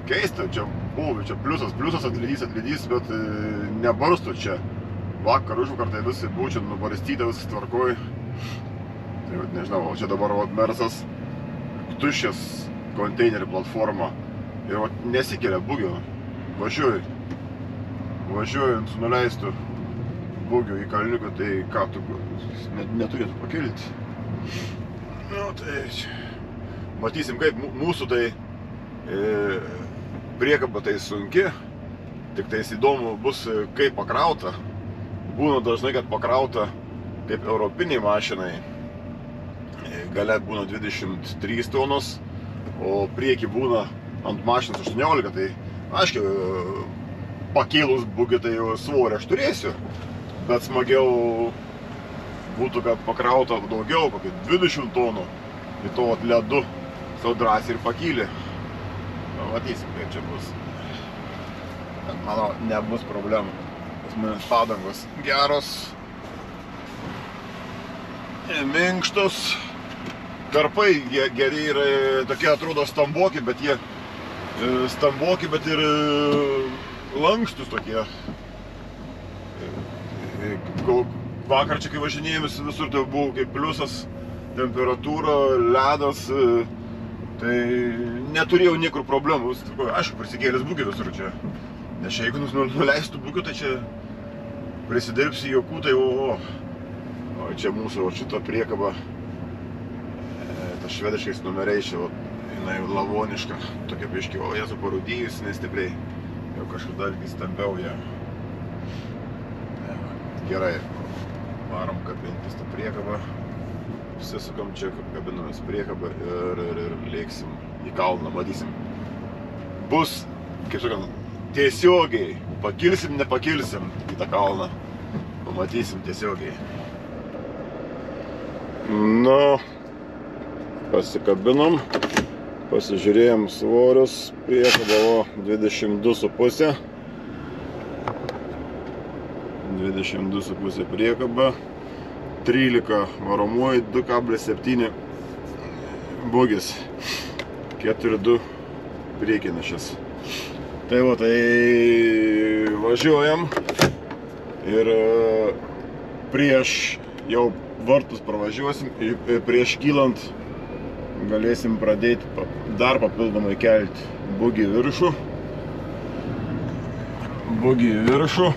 Keista, čia buvo, čia pliusas atlydys, bet nebarstų čia. Vakar užvakar tai visi buvo čia nubarstyta, viskas tvarkoj. Tai nežinau, čia dabar Mersas tuščias konteinerį platformą. Ir nesikelia bugio. Važiuojant su nuleistu bugiu į Kalniuką, tai ką tu neturėtų pakilti. Nu, tai matysim, kaip mūsų tai priekaba tai sunki, Tik tais įdomu bus, kaip pakrauta. Būna dažnai, kad pakrauta kaip europiniai mašinai. Gale būna 23 tonos, o prieki būna ant mašinos 18, tai aiškiai, pakėlus bugį, tai jau svorį aš turėsiu, bet smagiau būtų, kad pakrauta daugiau, kokį 20 tonų, į to ledu sau drąsiai ir pakylį. Matysim, kaip čia bus. Bet manau, nebus problemų. Pas manęs padangos geros, minkštos. Karpai jie geri yra, tokie atrodo stamboki, bet jie stamboki, bet ir lankstus tokie. Vakar čia, kai važinėjomės, visur tai buvo kaip pliusas, temperatūra, ledas, tai neturėjau niekur problemų. Aišku, prisikėlęs būkį visur čia. Nes jeigu nuleistų būkių, tai čia prisidirbsi jokų, tai o čia mūsų šita priekaba. Švediškais numeriais čia, jinai lavoniška, tokia biški, o Jėzu parūdėjus, nestipriai, jau kažkada stambiau ją. Gerai, varom kabintis tą priekabą, susisukam čia, kabinamės priekabą ir lėksim į kalną, matysim. Bus, kaip sakant, tiesiogiai, pakilsim, nepakilsim į tą kalną, pamatysim tiesiogiai. Nu, pasikabinom, pasižiūrėjom svorius, priekaba 22,5. 22,5 priekaba, 13 varomoji, 2,7 bugis, 4,2 priekinešis. Tai va, tai važiuojam ir prieš jau vartus pravažiuosim, prieš kylant galėsim pradėti dar papildomai kelti bugį į viršų.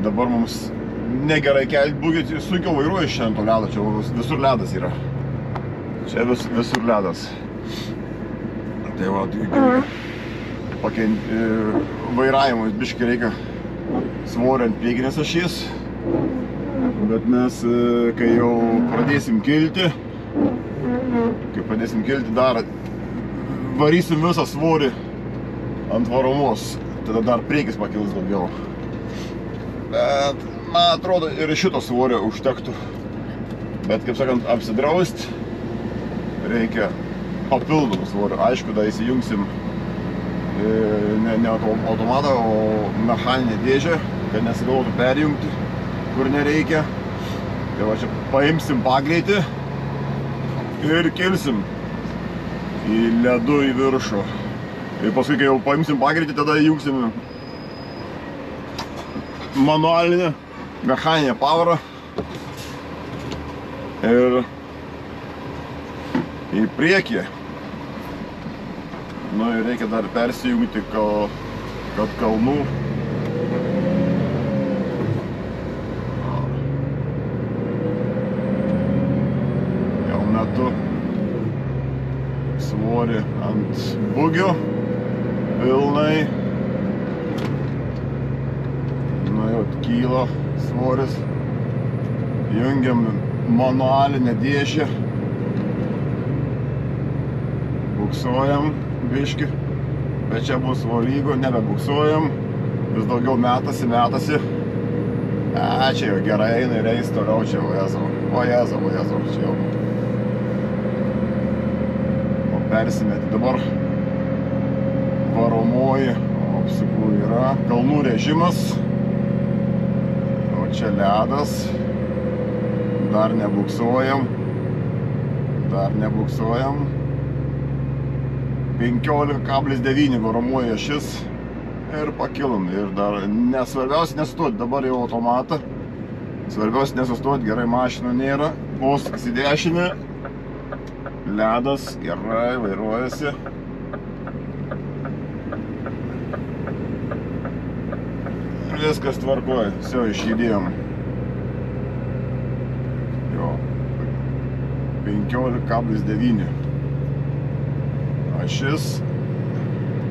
Dabar mums negerai kelti bugį, sunkiau vairuoju šiandien to ledo, čia visur ledas yra. Čia visur ledas. Tai va, vairavimus biškai reikia svorio ant priekinės ašies. Bet mes, kai jau pradėsim kilti, dar varysim visą svorį ant varomos, tada dar priekis pakils daugiau. Bet, man atrodo, ir šito svorio užtektų. Bet, kaip sakant, apsidraust reikia papildomų svorio. Aišku, da įsijungsim ne automatą, o mechaninę dėžę, kad nesigalvotų perjungti, kur nereikia. Tai va čia paimsim pagreitį ir kilsim į ledu į viršų. Ir paskui, kai jau paimsim pagreitį, tada įjungsim manualinę, mechaninę pavarą ir į priekį. Nu ir reikia dar persijungti, kad kalnų jau metu svorį ant bugio pilnai. Nu jau kyla svoris. Jungiam manualinę dėžę. Buksuojam biški, bet čia bus valygo, nebebuksuojam, vis daugiau metasi. Čia jau gerai eina ir eis toliau, čia o Jėzau, čia jau. O persimeti dabar varomoji, apsukų yra, kalnų režimas, o čia ledas, dar nebuksuojam. 15,9 varomoji ašis ir pakilom. Ir dar nesvarbiausia nesustoti, dabar jau automatą. Svarbiausia nesustoti, gerai mašinų nėra. Posūkis į dešinę. Ledas gerai vairuojasi. Viskas tvarkoja, все, išjudėjom. Jo, 15,9. Ašis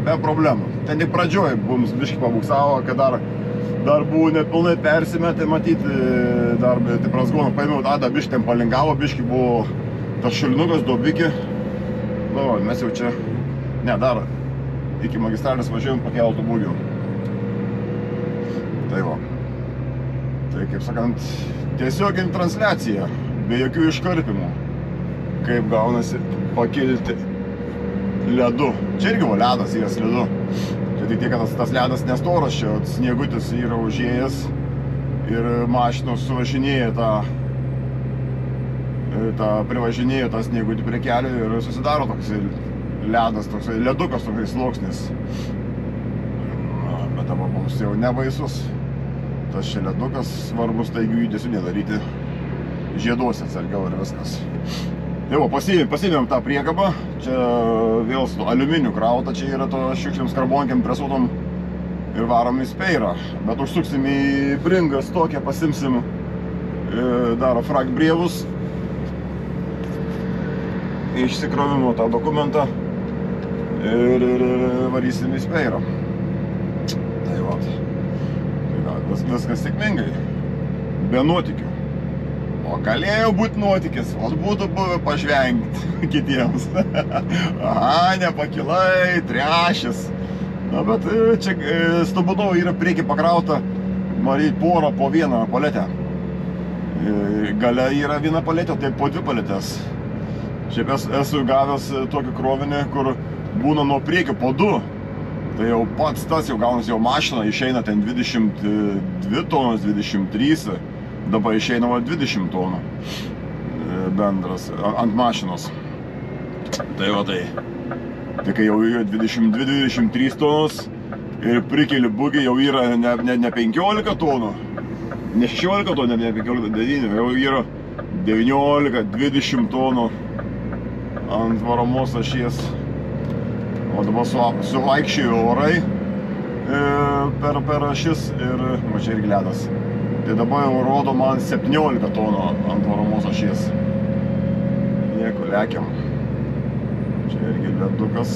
be problemų. Ten tik pradžioj mums biškį pabuksavo, kad dar buvo nepilnai persimetę, matyti, dar tai prasgoną paėmiau, tada biškį ten palingavo, biškį buvo tas šulinukas duobikį. Nu, mes jau čia, ne, dar iki magistralės važiuojam pakeltų būgių. Tai va. Tai, kaip sakant, tiesioginė transliacija, be jokių iškarpimų. Kaip gaunasi pakilti ledu. Čia irgi buvo ledas yra slidu. Čia tik tiek, kad tas ledas nestoras, čia sniegutis yra užėjęs ir mašinos suvažinėja privažinėjo tą sniegutį prie kelio ir susidaro toks ledas, toks ledukas, toks sluoksnis. Bet dabar mums jau nebaisus. Tas čia ledukas, svarbus taigių judesių nedaryti. Žieduose atsargiau ir viskas. Jau, pasiėmėm tą priekabą. Čia vėl su aliuminiu krauta, čia yra to šiukšliams karbonkiam presuotom ir varom į speirą. Bet užsuksim į bringas tokią, pasimsim daro frag brievus. Išsikrovimo tą dokumentą ir varysim į speirą. Tai va, viskas sėkmingai, be nuotykių. O galėjo būti nuotykis, o būtų buvę pažvengti kitiems. Aha, nepakilai, trešis. Na, bet čia Stubudovai yra prieki pakrauta, maryt, porą po vieną paletę. Gale yra viena paletė, tai po dvi paletės. Šiaip esu gavęs tokį krovinį, kur būna nuo priekio po du. Tai jau pats tas jau gaunasi jau mašina, išeina ten 22 tonos, 23. Dabar išeina 20 tonų bendras ant mašinos. Tai va tai. Tai kai jau yra 22-23 tonos ir prikeli bugį jau yra ne 15 tonų, ne 16 tonų, ne 15, 9, jau yra 19-20 tonų ant varomos ašies. O dabar suvaikščiojo orai per ašis ir va čia irgi ledas. Tai dabar jau rodo man 17 tonų ant varomos ašies. Nieko, lekiam. Čia irgi ledukas.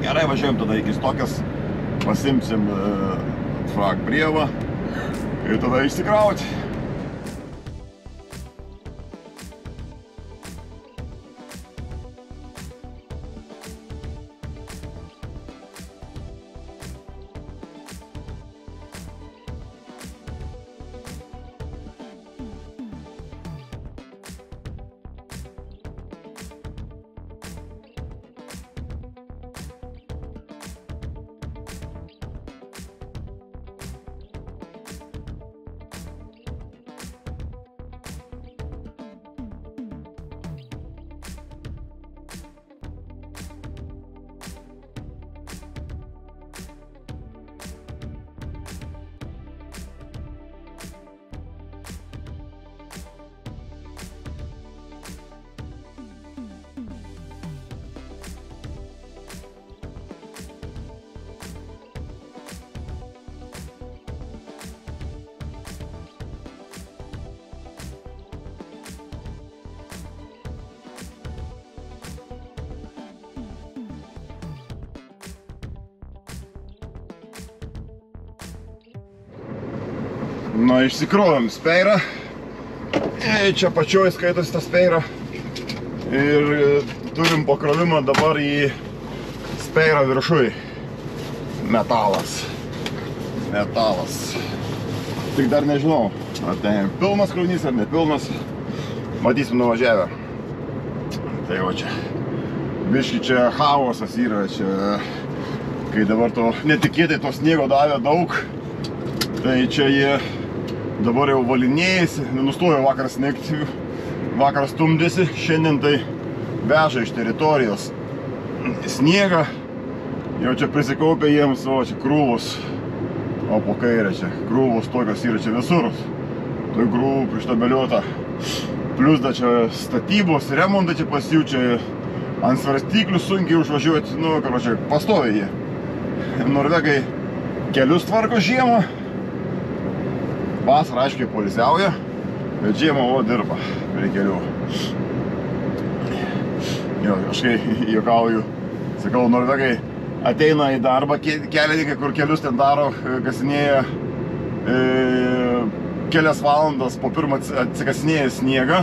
Gerai, važiuojam tada iki Stokės, pasimsim frag brievą ir tada išsikrauti. Na, išsikrovėm speirą. Čia pačioj skaitosi tą speirą. Ir turim pakrovimą dabar į speirą viršui. Metalas. Metalas. Tik dar nežinau, ar ten pilnas krovinys ar nepilnas. Matysim nuvažiavę. Tai va čia. Biški čia chaosas yra. Čia, kai dabar to netikėtai to sniego davė daug. Tai čia jie dabar jau valinėjasi, nenustojo vakar snigti, vakar stumdėsi, šiandien tai veža iš teritorijos sniegą, jau čia prisikaupė jiems, o čia krūvos, o po kairę čia, krūvos tokios yra čia visur, tai krūvų prištabeliuota, plius da čia statybos, remontai čia pasiūčia, ant svarstyklių sunkiai užvažiuoti, nu, karočią, pastoviai jie. Norvegai kelius tvarko žiemą, vasarą aiškiai polisiauja, bet žiemą dirba prie kelių. Jo, aš kai juokauju, sakau, norvegai ateina į darbą, kelininkai, kur kelius ten daro, kasinėja kelias valandas, po pirmą atsikasinėja sniegą,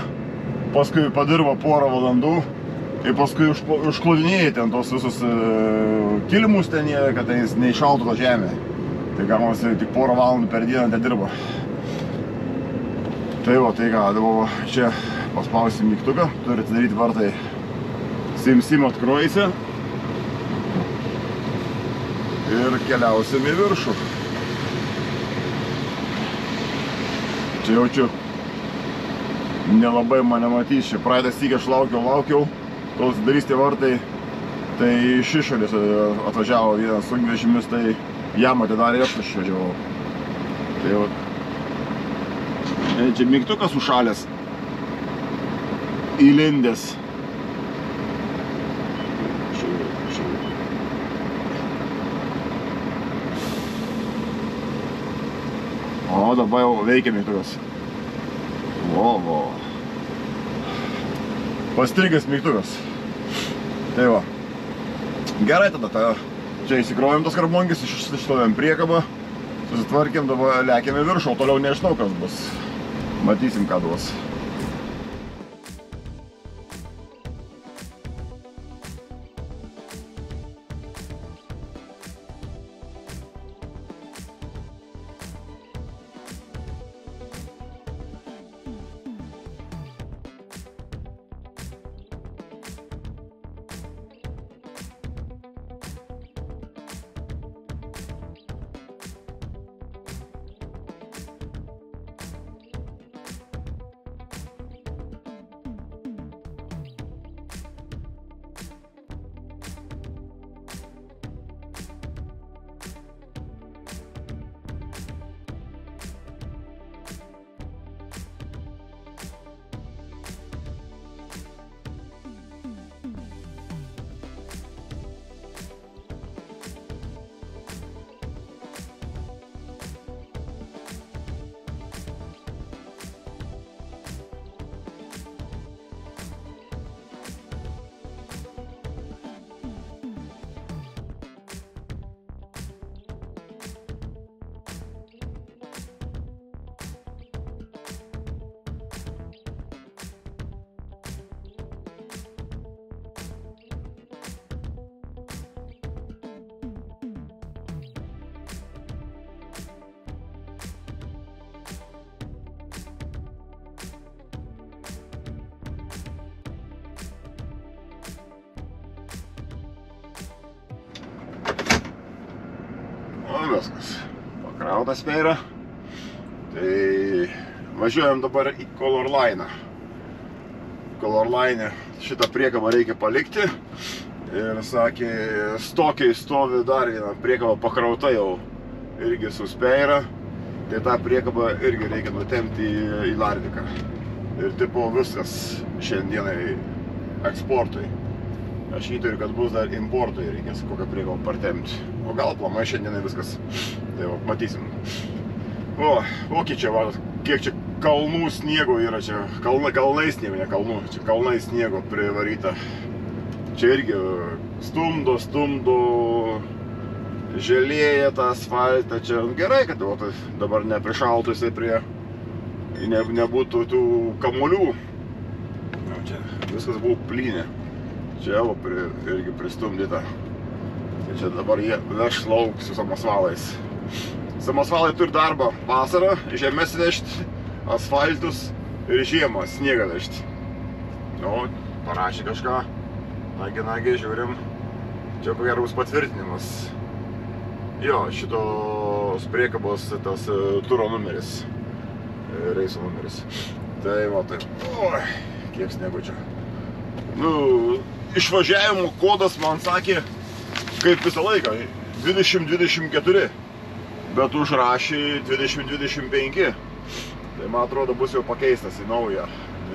paskui padirba porą valandų ir paskui užklodinėja ten tos visus kilimus ten, kad jis neiššaltų tą žemę. Tai gaunasi tik porą valandų per dieną ten dirba. Tai va, tai ką, dabar čia paspausim mygtuką, turi atidaryti vartai. Sim atkrojusi ir keliausim į viršų. Čia jaučiu, nelabai mane matys. Čia praeitą sykį aš laukiau, kol atsidarys tie vartai, tai iš išorės atvažiavo vienas sunkvežimis, tai jam atidarė ir aš išvažiavau. Tai jau, čia mygtukas užšalęs, įlindęs. O, dabar jau veikia mygtukas. O. Pastrigęs mygtukas. Tai va. Gerai tada, čia įsikrovėm tas karbongis, išstovėm priekabą, susitvarkėm, dabar lekiam į viršų, o toliau nežinau, kas bus. Matysim, ką duos. Viskas, pakrauta spėra. Tai važiuojam dabar į Colorline'ą. Colorline'e šitą priekabą reikia palikti. Ir sakė, stokiai stovi dar viena priekaba pakrauta jau irgi su spėra. Tai tą priekabą irgi reikia nutempti į Larviką. Ir tipo viskas šiandienai eksportui. Aš įtariu, kad bus dar importui reikės kokią priekabą partempti. O gal aplamai šiandienai viskas. Tai va, matysim. O čia va, kiek čia kalnų sniego yra čia. Kalnai sniego, ne kalnų. Čia kalnai sniego privaryta. Čia irgi stumdo, želėja tą asfaltą. Čia gerai, kad va, dabar neprišaltų jisai prie, nebūtų tų kamuolių. Čia viskas buvo plynė. Čia va, irgi pristumdyta. Tai čia dabar jie veš lauk su samasvalais. Samasvalai turi darbą vasarą, žemės vežti, asfaltus ir žiemą sniegą vežti. O, parašė kažką. Nagi, žiūrim. Čia ko gero bus patvirtinimas. Jo, šitos priekabos tas turo numeris. Reiso numeris. Tai va, taip. Oi, kiek sniego čia. Išvažiavimo kodas man sakė, kaip visą laiką, 2024, bet užrašė 2025. Tai man atrodo bus jau pakeistas į naują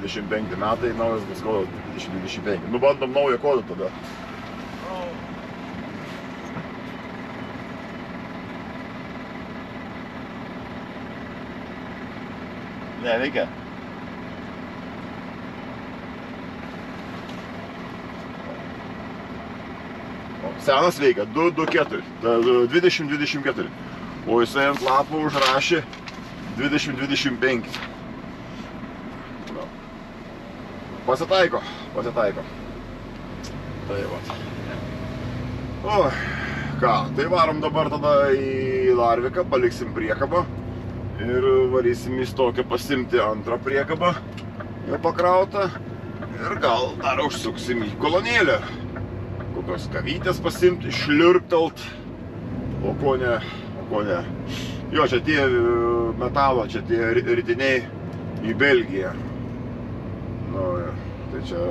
25 metai, naujas bus kodas 2025. Bandom naują kodą tada. Neveikia. senas veikia 224, 2024, o jisai ant lapo užrašė 2025. Pasitaiko. Tai vat. O, ką, tai varom dabar tada į Larviką, paliksim priekabą ir varysim į Stokę pasimti antrą priekabą jau pakrautą ir gal dar užsuksim į kolonėlę. Kokios kavytės pasimti, šliurptelt, o ko ne. Jo, čia tie metalo, čia tie ritiniai į Belgiją. Nu, tai čia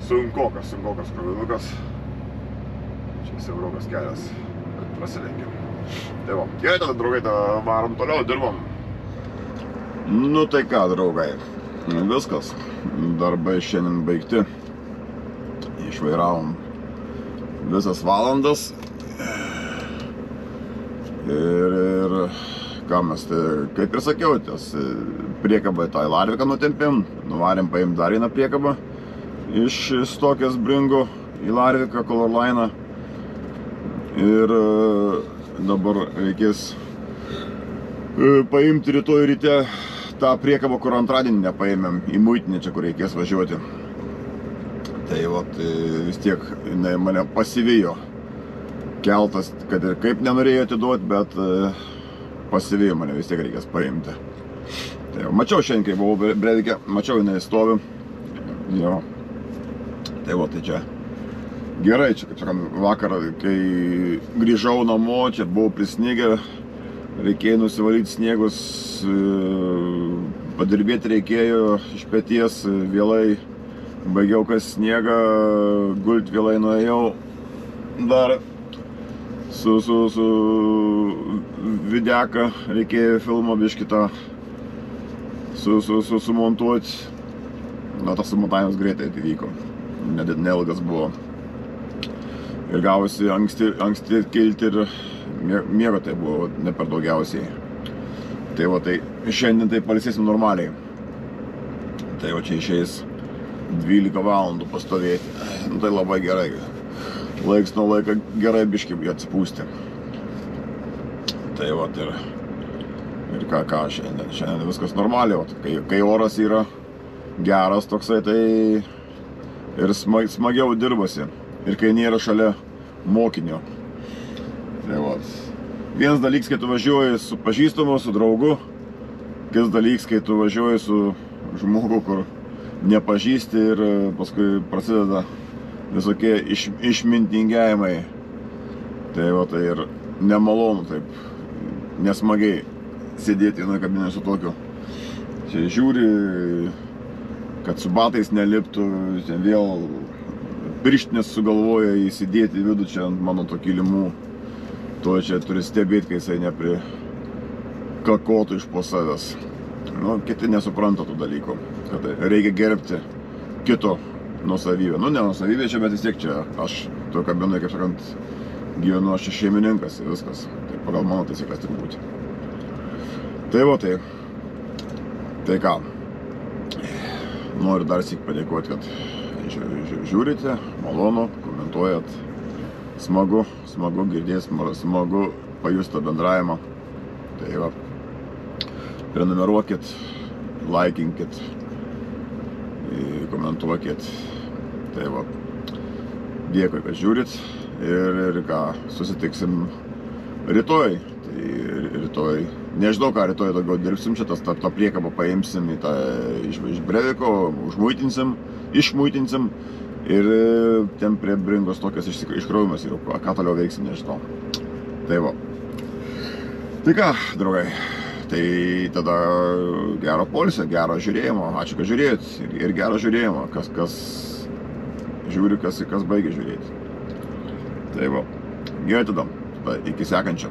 sunkokas krovinukas. Čia siaurokas kelias, bet prasilenkiam. Tai va, gerai tada, draugai, varom toliau, dirbam. Nu tai ką, draugai, viskas. Darbai šiandien baigti. Išvairavom visas valandas. Ir ką mes, tai kaip ir sakiau, ties priekabą tą į Larviką nutempėm, nuvarėm paim dar vieną priekabą iš Stokės Bringo į Larviką, Color Line. Ir dabar reikės paimti rytoj ryte tą priekabą, kur antradienį nepaėmėm, į muitinę čia, kur reikės važiuoti. Tai vat, vis tiek mane pasivijo. Keltas, kad ir kaip nenorėjo atiduoti, bet pasivijo mane, vis tiek reikės paimti. Tai jau, mačiau šiandien, kai buvau Brevikė, mačiau, jinai stovi. Jo. Tai va, tai čia gerai, čia, kaip sakant, vakar, kai grįžau namo, čia buvau prisnigę, reikėjo nusivalyti sniegus, padirbėti reikėjo iš peties, vėlai baigiau kas sniegą, gult vėlai nuėjau, dar su videka reikėjo filmo biškitą sumontuoti. Na, tas sumontavimas greitai įvyko, neilgas buvo. Ir gavosi anksti kilti ir miego tai buvo ne per daugiausiai. Tai va, tai šiandien tai pailsėsim normaliai. Tai va, čia išeis 12 valandų pastovėti. Nu, tai labai gerai. Laiks nuo laiko gerai biškį atsipūsti. Tai vat ir ką šiandien viskas normaliai, vat, kai oras yra geras toksai, tai ir smagiau dirbasi. Ir kai nėra šalia mokinio. Tai vat. Vienas dalykas, kai tu važiuoji su pažįstamu, su draugu. Kitas dalykas, kai tu važiuoji su žmogu, kur nepažįsti ir paskui prasideda visokie išmintingiavimai. Tai va, tai ir nemalonu taip, nesmagiai sėdėti vienoje kabinoje su tokiu. Čia žiūri, kad su batais neliptų, čia vėl pirštinės sugalvoja įsidėti į vidų čia ant mano to kilimų. To čia turi stebėti, kai jisai neprikakotų iš po savęs. Nu, kiti nesupranta tų dalykų, kad reikia gerbti kito nuosavybę. Nu, ne nuosavybė čia, bet vis tiek čia aš to kabinoje, kaip sakant, gyvenu, aš šeimininkas ir viskas. Tai pagal mano taisyklės turi būti. Tai va, tai ką. Noriu dar sik padėkoti, kad žiūrite, malonu, komentuojat. Smagu girdėti, smagu pajusti tą bendravimą. Tai va, prenumeruokit, laikinkit, komentuokit. Tai va, dėkui, kad žiūrit ir ką, susitiksim rytoj. Tai rytoj, nežinau ką rytoj daugiau dirbsim, čia tą priekabą paimsim iš Breviko, išmuitinsim ir ten prie Bringos tokias iškrovimas ir ką toliau veiksim, nežinau. Tai va. Tai ką, draugai, tai tada gero poilsio, gero žiūrėjimo, ačiū, kad žiūrėjot ir gero žiūrėjimo, kas žiūri, kas baigia žiūrėti. Tai va, gerai tada iki sekančio.